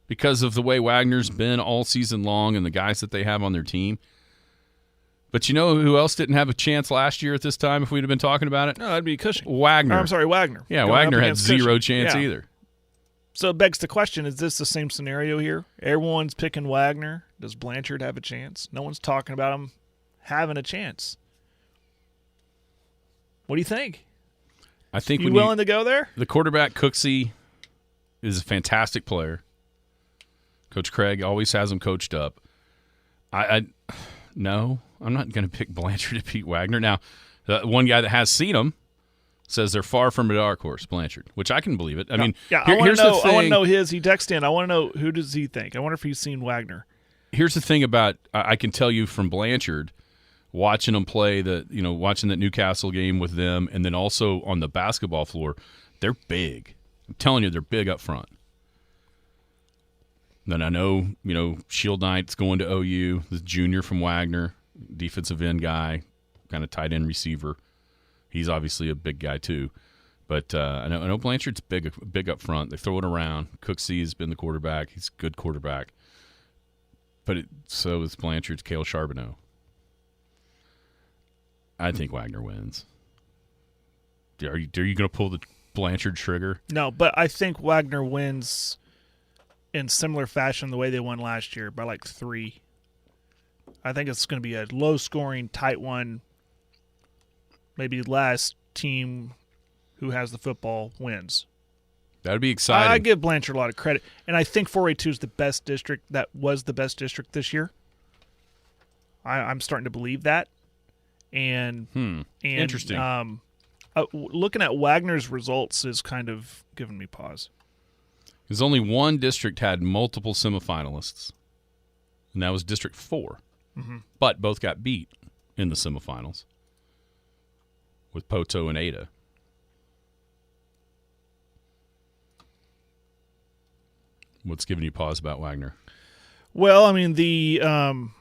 because of the way Wagner's been all season long and the guys that they have on their team. But you know who else didn't have a chance last year at this time if we'd have been talking about it? No, that'd be Cushing. Wagner. Wagner. Yeah, Wagner had zero chance either. So it begs the question, is this the same scenario here? Everyone's picking Wagner. Does Blanchard have a chance? No one's talking about him having a chance. What do you think? I think you willing to go there? The quarterback, Cooksey, is a fantastic player. Coach Craig always has him coached up. No, I'm not going to pick Blanchard to beat Wagner. Now, the one guy that has seen him says they're far from a dark horse, Blanchard, which I can believe it. I want to know his. He texted in. I want to know, who does he think? I wonder if he's seen Wagner. Here's the thing about I can tell you from Blanchard, watching them play watching that Newcastle game with them, and then also on the basketball floor, they're big. I'm telling you, they're big up front. Then I know, Shield Knight's going to OU, the junior from Wagner, defensive end guy, kind of tight end receiver. He's obviously a big guy too. But I know Blanchard's big up front. They throw it around. Cooksey has been the quarterback. He's a good quarterback. But so is Blanchard's Cale Charbonneau. I think Wagner wins. Are you going to pull the Blanchard trigger? No, but I think Wagner wins in similar fashion the way they won last year, by like 3. I think it's going to be a low-scoring, tight one. Maybe last team who has the football wins. That would be exciting. I give Blanchard a lot of credit. And I think 4A2 is the best district. That was the best district this year. I'm starting to believe that. And interesting. Looking at Wagner's results is kind of giving me pause. Because only one district had multiple semifinalists, and that was District 4. Mm-hmm. But both got beat in the semifinals with Poto and Ada. What's giving you pause about Wagner? Well, I mean, the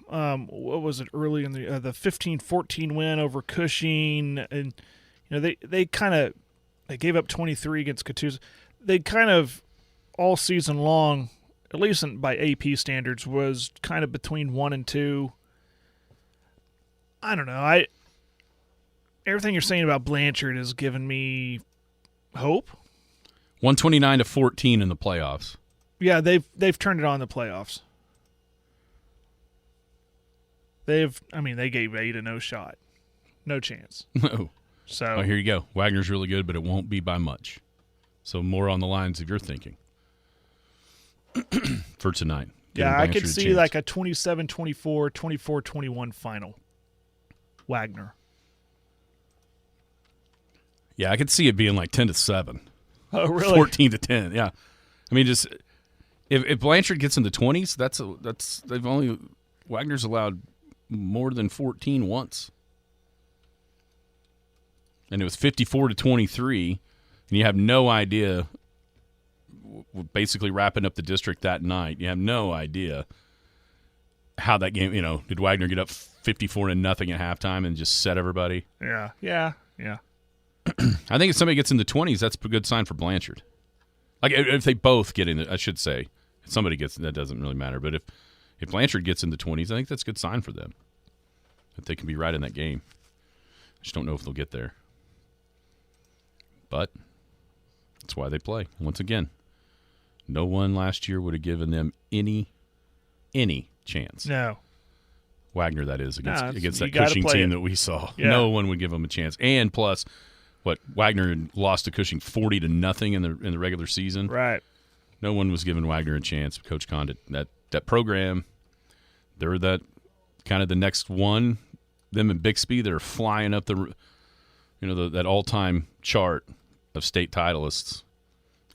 what was it early in the 15-14 win over Cushing, and they kind of gave up 23 against Catoosa. They kind of all season long, at least by AP standards, was kind of between 1 and 2. I don't know. Everything you're saying about Blanchard has given me hope. 129-14 in the playoffs. Yeah, they've turned it on in the playoffs. They gave Ada no shot. No chance. No. So here you go. Wagner's really good, but it won't be by much. So more on the lines of your thinking for tonight. Yeah, I could see like a 27-24, 24-21 final. Wagner. Yeah, I could see it being like 10-7. Oh, really? 14-10. Yeah. I mean, just if Blanchard gets in the 20s, Wagner's allowed more than 14 once. And it was 54-23, and you have no idea, basically wrapping up the district that night, you have no idea how that game, did Wagner get up 54-0 at halftime and just set everybody? Yeah. I think if somebody gets in the 20s, that's a good sign for Blanchard. Like, if they both get in, I should say. If somebody gets, that doesn't really matter. But if Blanchard gets in the 20s, I think that's a good sign for them. That they can be right in that game. I just don't know if they'll get there. But that's why they play. Once again, no one last year would have given them any chance. No. Wagner, that is, against that Cushing team that we saw. Yeah. No one would give them a chance. And plus, Wagner lost to Cushing 40-0 in the regular season. Right. No one was giving Wagner a chance. Coach Condit, that program, they're that kind of the next one. Them and Bixby, they're flying up that all-time chart of state titleists,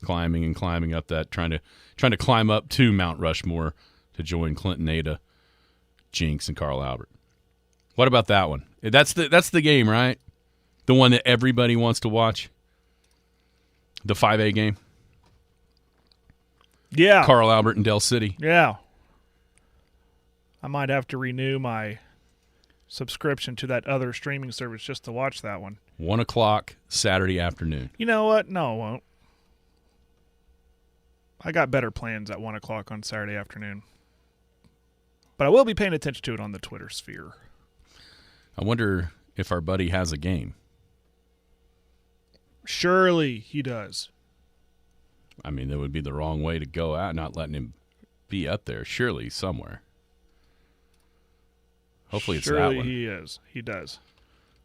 climbing up that, trying to climb up to Mount Rushmore to join Clinton, Ada, Jinx, and Carl Albert. What about that one? That's the game, right? The one that everybody wants to watch. The 5A game. Yeah. Carl Albert and Del City. Yeah. I might have to renew my subscription to that other streaming service just to watch that one. 1:00 Saturday afternoon. You know what? No, it won't. I got better plans at 1:00 on Saturday afternoon. But I will be paying attention to it on the Twitter sphere. I wonder if our buddy has a game. Surely he does. I mean, that would be the wrong way to go out, not letting him be up there. Surely somewhere. Hopefully it's that one. Surely he is. He does.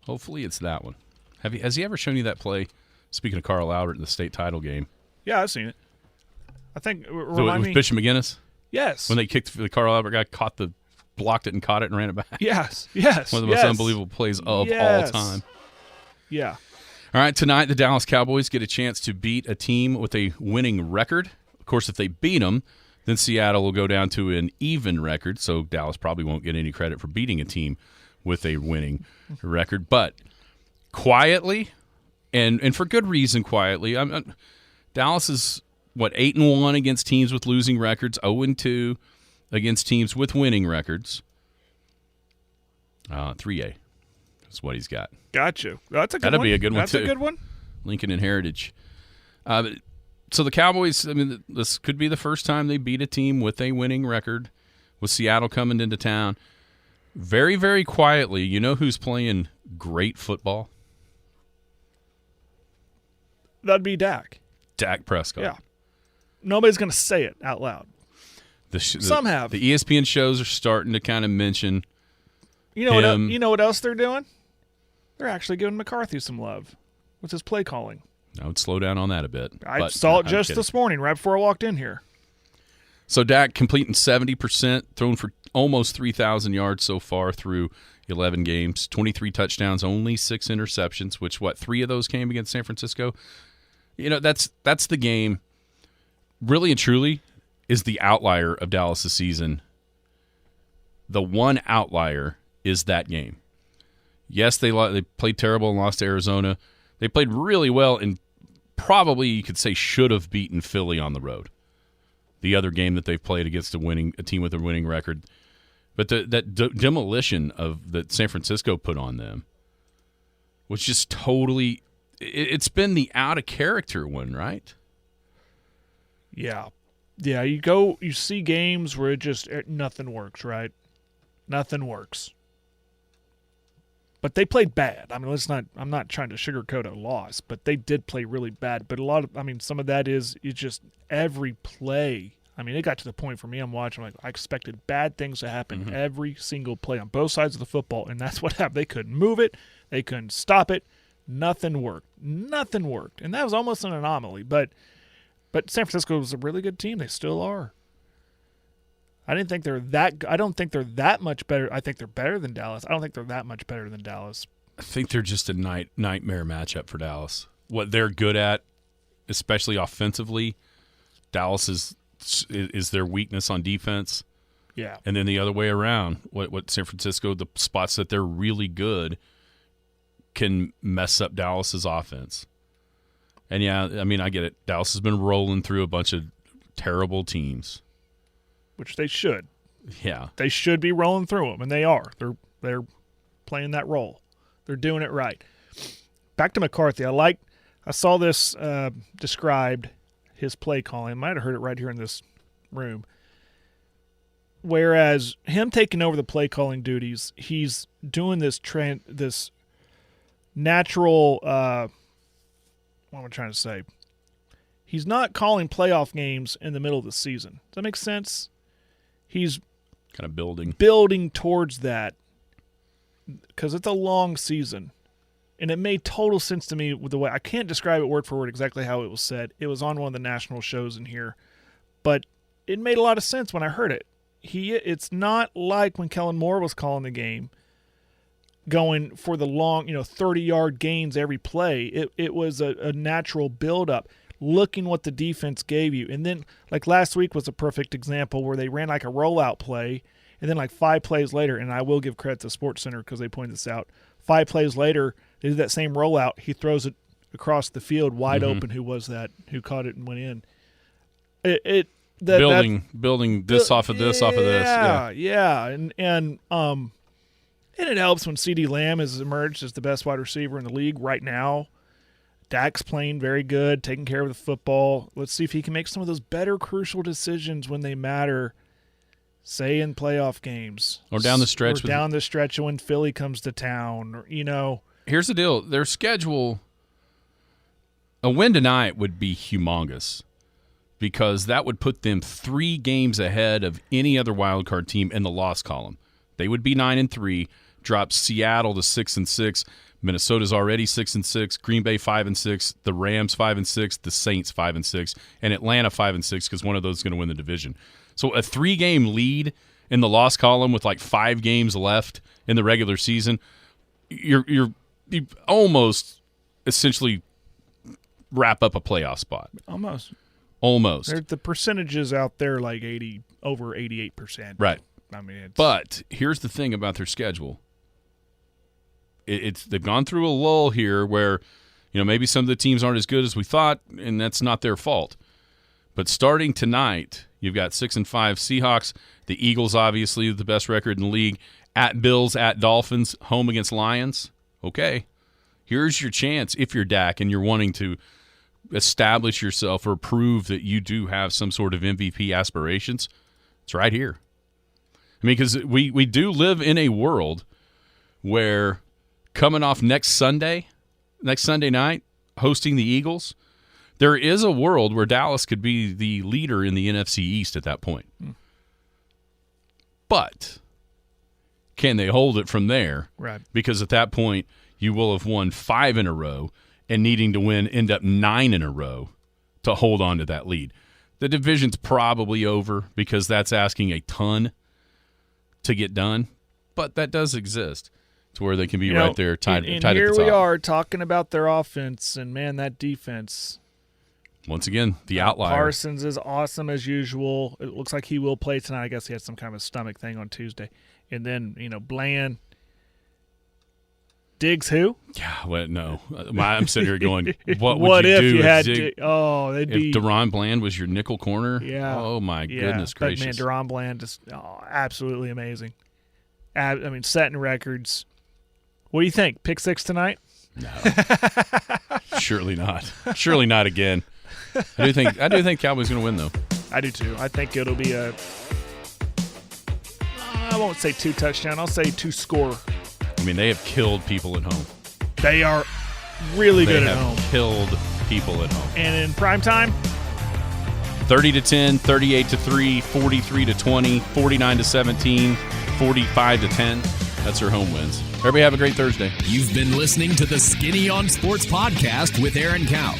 Hopefully it's that one. Has he ever shown you that play? Speaking of Carl Albert in the state title game. Yeah, I've seen it. I think With Bishop McGinnis? Yes. When they kicked the Carl Albert guy, blocked it and caught it and ran it back. Yes. One of the most unbelievable plays of all time. Yeah. All right, tonight the Dallas Cowboys get a chance to beat a team with a winning record. Of course, if they beat them, then Seattle will go down to an even record, so Dallas probably won't get any credit for beating a team with a winning record. But quietly, and for good reason quietly, Dallas is, 8-1 against teams with losing records, 0-2 against teams with winning records. 3A is what he's got. Got you. That's a good That'll one. be a good one, That's too. a good one. Lincoln and Heritage. So the Cowboys, I mean, this could be the first time they beat a team with a winning record, with Seattle coming into town. Very, very quietly, you know who's playing great football? That'd be Dak. Dak Prescott. Yeah. Nobody's going to say it out loud. Some have. The ESPN shows are starting to kind of mention you know him. You know what else they're doing? They're actually giving McCarthy some love with his play calling. I would slow down on that a bit. I saw it just this morning, right before I walked in here. So Dak completing 70%, thrown for almost 3,000 yards so far through 11 games, 23 touchdowns, only 6 interceptions, which, 3 of those came against San Francisco? You know, that's the game, really and truly, is the outlier of Dallas' season. The one outlier is that game. Yes, they played terrible and lost to Arizona. They played really well and probably, you could say, should have beaten Philly on the road. The other game that they've played against a team with a winning record. But that demolition that San Francisco put on them was just totally – it's been the out-of-character one, right? Yeah. Yeah, you see games where nothing works, right? Nothing works. But they played bad. I mean, I'm not trying to sugarcoat a loss, but they did play really bad. But some of that is just every play. I mean, it got to the point for me, I'm watching, like, I expected bad things to happen every single play on both sides of the football, and that's what happened. They couldn't move it. They couldn't stop it. Nothing worked. Nothing worked. And that was almost an anomaly. But San Francisco was a really good team. They still are. I don't think they're that much better. I think they're better than Dallas. I don't think they're that much better than Dallas. I think they're just a nightmare matchup for Dallas. What they're good at, especially offensively, Dallas is their weakness on defense. Yeah. And then the other way around, what San Francisco, the spots that they're really good can mess up Dallas's offense. And yeah, I mean, I get it. Dallas has been rolling through a bunch of terrible teams. Which they should. Yeah. They should be rolling through them, and they are. They're playing that role. They're doing it right. Back to McCarthy. I saw this described, his play calling. I might have heard it right here in this room. Whereas him taking over the play calling duties, he's doing this natural what am I trying to say? He's not calling playoff games in the middle of the season. Does that make sense? He's kind of building towards that because it's a long season. And it made total sense to me with the way – I can't describe it word for word exactly how it was said. It was on one of the national shows in here. But it made a lot of sense when I heard it. It's not like when Kellen Moore was calling the game, going for the long, 30-yard gains every play. It was a natural build-up, looking what the defense gave you. And then, like last week was a perfect example where they ran like a rollout play, and then like 5 plays later, and I will give credit to SportsCenter because they pointed this out, 5 plays later, they did that same rollout. He throws it across the field wide open. Who was that? Who caught it and went in? Building this off of this off of this. Yeah. And it helps when CeeDee Lamb has emerged as the best wide receiver in the league right now. Dak's playing very good, taking care of the football. Let's see if he can make some of those better crucial decisions when they matter, say in playoff games. Or down the stretch. Down the stretch when Philly comes to town. Here's the deal. Their schedule, a win tonight would be humongous because that would put them 3 games ahead of any other wildcard team in the loss column. They would be 9-3, drop Seattle to 6-6. Minnesota's already 6-6, Green Bay 5-6, the Rams 5-6, the Saints 5-6, and Atlanta 5-6 because one of those is going to win the division. So a 3-game lead in the loss column with like 5 games left in the regular season, you almost essentially wrap up a playoff spot. Almost. The percentages out there like over 88%. Right. I mean, but here's the thing about their schedule. They've gone through a lull here where, maybe some of the teams aren't as good as we thought, and that's not their fault. But starting tonight, you've got 6-5 Seahawks, the Eagles, obviously the best record in the league, at Bills, at Dolphins, home against Lions. Okay, Here's your chance if you're Dak and you're wanting to establish yourself or prove that you do have some sort of MVP aspirations. It's right here. I mean, because we do live in a world where coming off next Sunday night, hosting the Eagles, there is a world where Dallas could be the leader in the NFC East at that point. But can they hold it from there? Right. Because at that point, you will have won 5 in a row and needing to win end up 9 in a row to hold on to that lead. The division's probably over because that's asking a ton to get done, but that does exist to where they can be right there tied at the top. Here we are talking about their offense, and, man, that defense. Once again, the outlier. Parsons is awesome as usual. It looks like he will play tonight. I guess he had some kind of a stomach thing on Tuesday. And then, Bland. Diggs who? Yeah, well, no. I'm sitting here going, what would what you if do you had Zig, they'd be. if Deron Bland was your nickel corner? Yeah. Oh, my goodness gracious. But, man, Deron Bland is absolutely amazing. Setting records. What do you think? Pick 6 tonight? No. Surely not. Surely not again. I do think Cowboys going to win, though. I do, too. I think it'll be I won't say 2 touchdown. I'll say 2 score. I mean, they have killed people at home. They are really good at home. They have killed people at home. And in prime time? 30-10, 38-3, 43-20, 49-17, 45-10. That's their home wins. Everybody have a great Thursday. You've been listening to the Skinny on Sports podcast with Aaron Cow.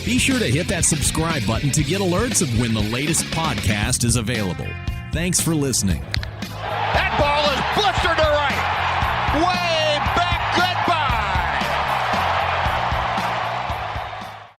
Be sure to hit that subscribe button to get alerts of when the latest podcast is available. Thanks for listening. That ball is blistered